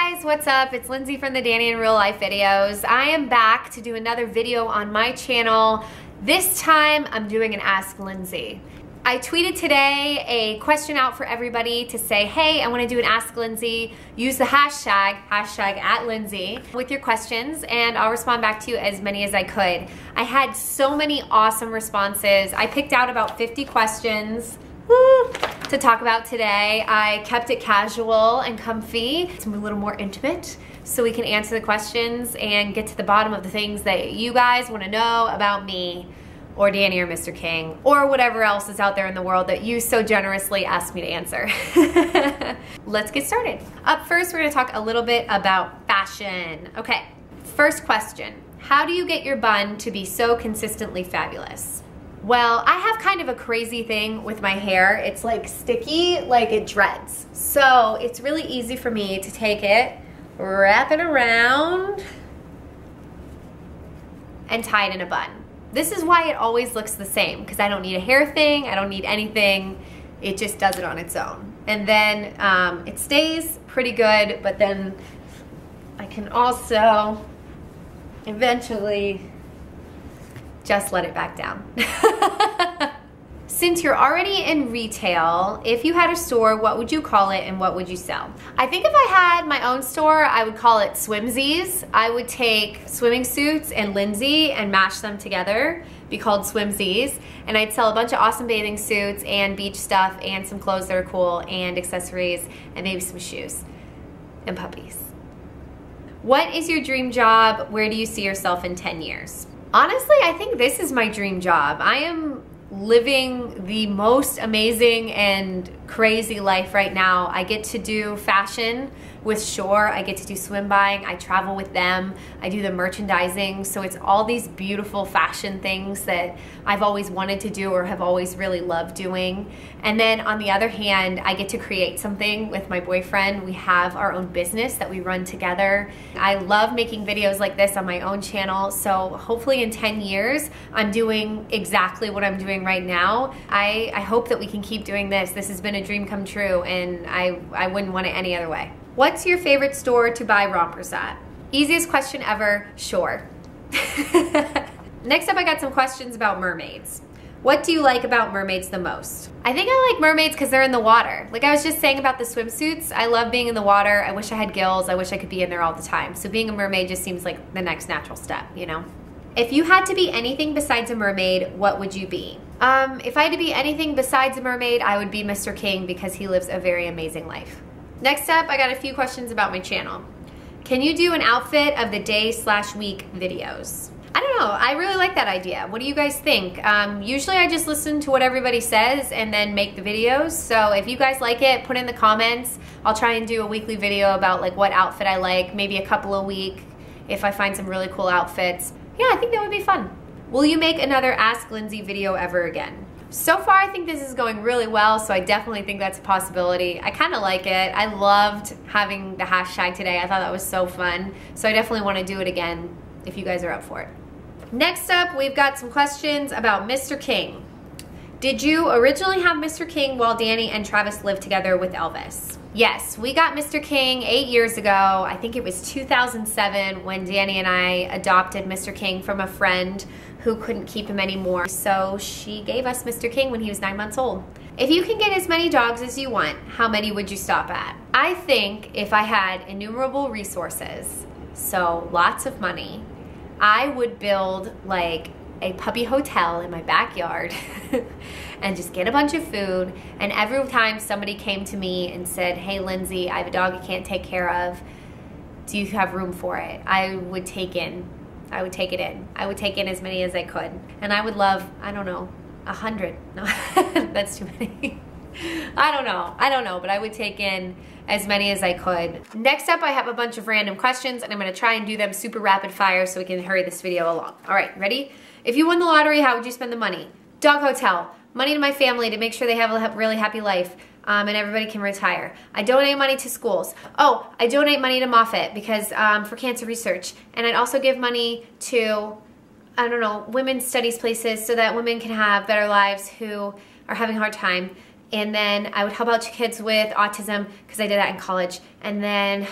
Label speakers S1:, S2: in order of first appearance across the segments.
S1: guys, what's up? It's Lindsay from the Danny in Real Life videos. I am back to do another video on my channel. This time I'm doing an Ask Lindsay. I tweeted today a question out for everybody to say, hey, I want to do an Ask Lindsay. Use the hashtag #Lindsay with your questions and I'll respond back to you as many as I could. I had so many awesome responses. I picked out about 50 questions to talk about today. I kept it casual and comfy. It's a little more intimate so we can answer the questions and get to the bottom of the things that you guys want to know about me or Danny or Mr. King or whatever else is out there in the world that you so generously asked me to answer. Let's get started. Up first, we're gonna talk a little bit about fashion. Okay, first question. How do you get your bun to be so consistently fabulous? Well, I have kind of a crazy thing with my hair. It's like sticky, like it dreads. So it's really easy for me to take it, wrap it around, and tie it in a bun. This is why it always looks the same, because I don't need a hair thing, I don't need anything. It just does it on its own. And then it stays pretty good, but then I can also eventually just let it back down. Since you're already in retail, if you had a store, what would you call it and what would you sell? I think if I had my own store, I would call it Swimsies. I would take swimming suits and Lindsey and mash them together, be called Swimsies, and I'd sell a bunch of awesome bathing suits and beach stuff and some clothes that are cool and accessories and maybe some shoes and puppies. What is your dream job? Where do you see yourself in 10 years? Honestly, I think this is my dream job. I am living the most amazing and crazy life right now. I get to do fashion with Shore. I get to do swim buying. I travel with them. I do the merchandising. So it's all these beautiful fashion things that I've always wanted to do or have always really loved doing. And then on the other hand, I get to create something with my boyfriend. We have our own business that we run together. I love making videos like this on my own channel. So hopefully in 10 years, I'm doing exactly what I'm doing right now. I hope that we can keep doing this. This has been a dream come true and I wouldn't want it any other way. What's your favorite store to buy rompers at? Easiest question ever, Shore. Next up, I got some questions about mermaids. What do you like about mermaids the most? I think I like mermaids because they're in the water. Like I was just saying about the swimsuits, I love being in the water. I wish I had gills. I wish I could be in there all the time. So being a mermaid just seems like the next natural step, you know? If you had to be anything besides a mermaid, what would you be? If I had to be anything besides a mermaid, I would be Mr. King because he lives a very amazing life. Next up, I got a few questions about my channel. Can you do an outfit of the day/week videos? I don't know, I really like that idea. What do you guys think? Usually I just listen to what everybody says and then make the videos. So if you guys like it, put in the comments. I'll try and do a weekly video about like what outfit I like, maybe a couple a week if I find some really cool outfits. Yeah, I think that would be fun. Will you make another Ask Lindsay video ever again? So far, I think this is going really well, so I definitely think that's a possibility. I kind of like it. I loved having the hashtag today. I thought that was so fun. So I definitely want to do it again if you guys are up for it. Next up, we've got some questions about Mr. King. Did you originally have Mr. King while Danny and Travis lived together with Elvis? Yes, we got Mr. King 8 years ago. I think it was 2007 when Danny and I adopted Mr. King from a friend who couldn't keep him anymore. So she gave us Mr. King when he was 9 months old. If you can get as many dogs as you want, how many would you stop at? I think if I had innumerable resources, so lots of money, I would build like a puppy hotel in my backyard and just get a bunch of food. And every time somebody came to me and said, hey Lindsay, I have a dog I can't take care of. Do you have room for it? I would take it in. I would take in as many as I could. And I would love, I don't know, 100. No, that's too many. I don't know, but I would take in as many as I could. Next up, I have a bunch of random questions and I'm gonna try and do them super rapid fire so we can hurry this video along. All right, ready? If you won the lottery, how would you spend the money? Dog hotel, money to my family to make sure they have a really happy life and everybody can retire. I donate money to schools. Oh, I donate money to Moffitt because for cancer research. And I'd also give money to, I don't know, women's studies places so that women can have better lives who are having a hard time. And then I would help out kids with autism because I did that in college. And then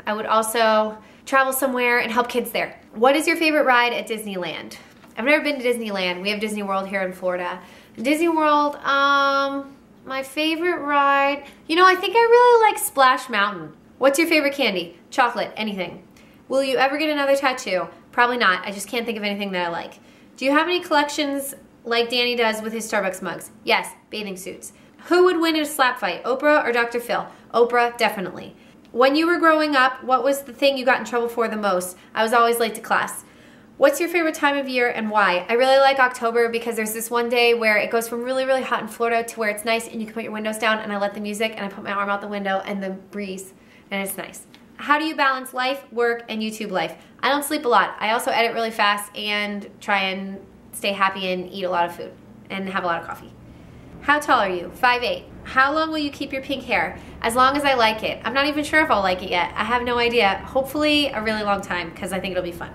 S1: I would also travel somewhere and help kids there. What is your favorite ride at Disneyland? I've never been to Disneyland. We have Disney World here in Florida. Disney World, my favorite ride, you know, I think I really like Splash Mountain. What's your favorite candy? Chocolate, anything. Will you ever get another tattoo? Probably not. I just can't think of anything that I like. Do you have any collections like Danny does with his Starbucks mugs? Yes, bathing suits. Who would win in a slap fight, Oprah or Dr. Phil? Oprah, definitely. When you were growing up, what was the thing you got in trouble for the most? I was always late to class. What's your favorite time of year and why? I really like October because there's this one day where it goes from really, really hot in Florida to where it's nice and you can put your windows down, and I let the music and I put my arm out the window and the breeze, and it's nice. How do you balance life, work, and YouTube life? I don't sleep a lot. I also edit really fast and try and stay happy and eat a lot of food and have a lot of coffee. How tall are you? 5'8". How long will you keep your pink hair? As long as I like it. I'm not even sure if I'll like it yet. I have no idea. Hopefully a really long time because I think it'll be fun.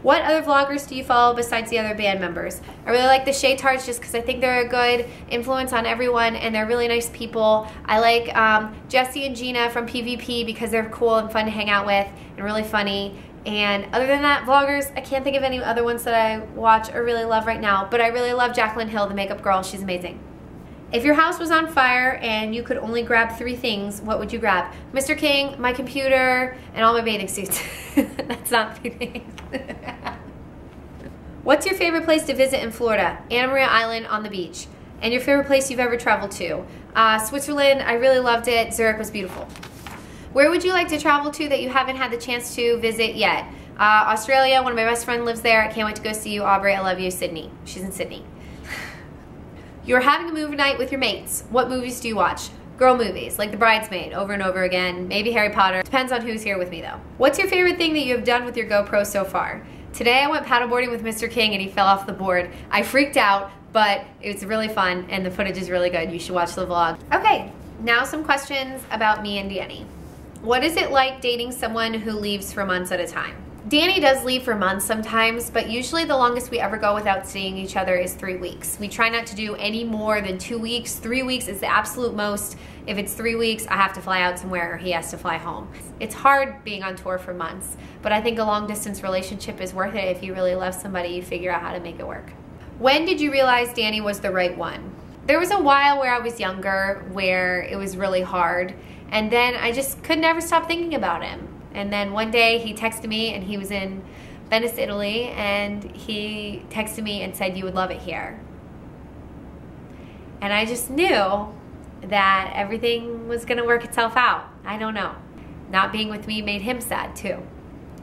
S1: What other vloggers do you follow besides the other band members? I really like the Shea Tarts just because I think they're a good influence on everyone and they're really nice people. I like Jesse and Gina from PvP because they're cool and fun to hang out with and really funny. And other than that, vloggers, I can't think of any other ones that I watch or really love right now, but I really love Jaclyn Hill, the makeup girl. She's amazing. If your house was on fire and you could only grab 3 things, what would you grab? Mr. King, my computer, and all my bathing suits. That's not 3 things. What's your favorite place to visit in Florida? Anna Maria Island on the beach. And your favorite place you've ever traveled to? Switzerland, I really loved it. Zurich was beautiful. Where would you like to travel to that you haven't had the chance to visit yet? Australia, one of my best friends lives there. I can't wait to go see you, Aubrey. I love you. Sydney. She's in Sydney. You're having a movie night with your mates. What movies do you watch? Girl movies, like The Bridesmaid, over and over again. Maybe Harry Potter. Depends on who's here with me, though. What's your favorite thing that you have done with your GoPro so far? Today I went paddleboarding with Mr. King and he fell off the board. I freaked out, but it's really fun and the footage is really good. You should watch the vlog. Okay, now some questions about me and Danny. What is it like dating someone who leaves for months at a time? Danny does leave for months sometimes, but usually the longest we ever go without seeing each other is 3 weeks. We try not to do any more than 2 weeks. 3 weeks is the absolute most. If it's 3 weeks, I have to fly out somewhere or he has to fly home. It's hard being on tour for months, but I think a long distance relationship is worth it. If you really love somebody, you figure out how to make it work. When did you realize Danny was the right one? There was a while where I was younger where it was really hard, and then I just could never stop thinking about him. And then one day he texted me and he was in Venice, Italy, and he texted me and said, "You would love it here." And I just knew that everything was gonna work itself out. I don't know. Not being with me made him sad too.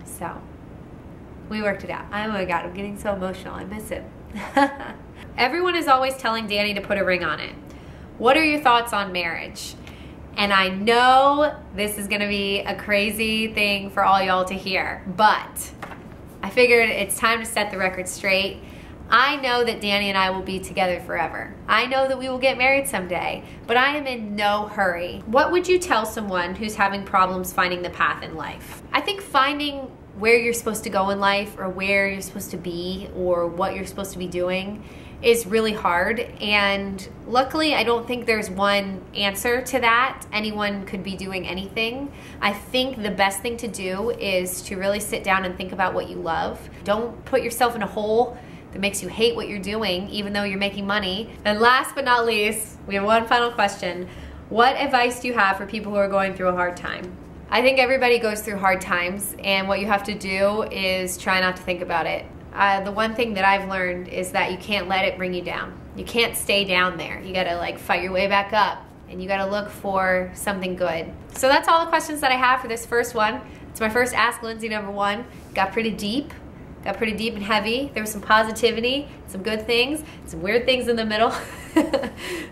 S1: So we worked it out. Oh my God, I'm getting so emotional. I miss him. Everyone is always telling Danny to put a ring on it. What are your thoughts on marriage? And I know this is gonna be a crazy thing for all y'all to hear, but I figured it's time to set the record straight. I know that Danny and I will be together forever. I know that we will get married someday, but I am in no hurry. What would you tell someone who's having problems finding the path in life? I think finding where you're supposed to go in life or where you're supposed to be or what you're supposed to be doing is really hard, and luckily I don't think there's one answer to that. Anyone could be doing anything. I think the best thing to do is to really sit down and think about what you love. Don't put yourself in a hole that makes you hate what you're doing even though you're making money. And last but not least, we have one final question. What advice do you have for people who are going through a hard time? I think everybody goes through hard times, and what you have to do is try not to think about it. The one thing that I've learned is that you can't let it bring you down. You can't stay down there. You gotta like fight your way back up, and you gotta look for something good. So that's all the questions that I have for this first one. It's my first Ask Lindsey #1. Got pretty deep and heavy. There was some positivity, some good things, some weird things in the middle.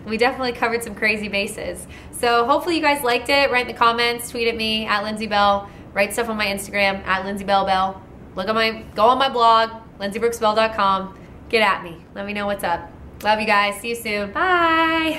S1: We definitely covered some crazy bases. So hopefully you guys liked it. Write in the comments, tweet at me, @LindseyBell, write stuff on my Instagram, @LindseyBellBell. Go on my blog, lindseybrooksbell.com. Get at me. Let me know what's up. Love you guys. See you soon. Bye.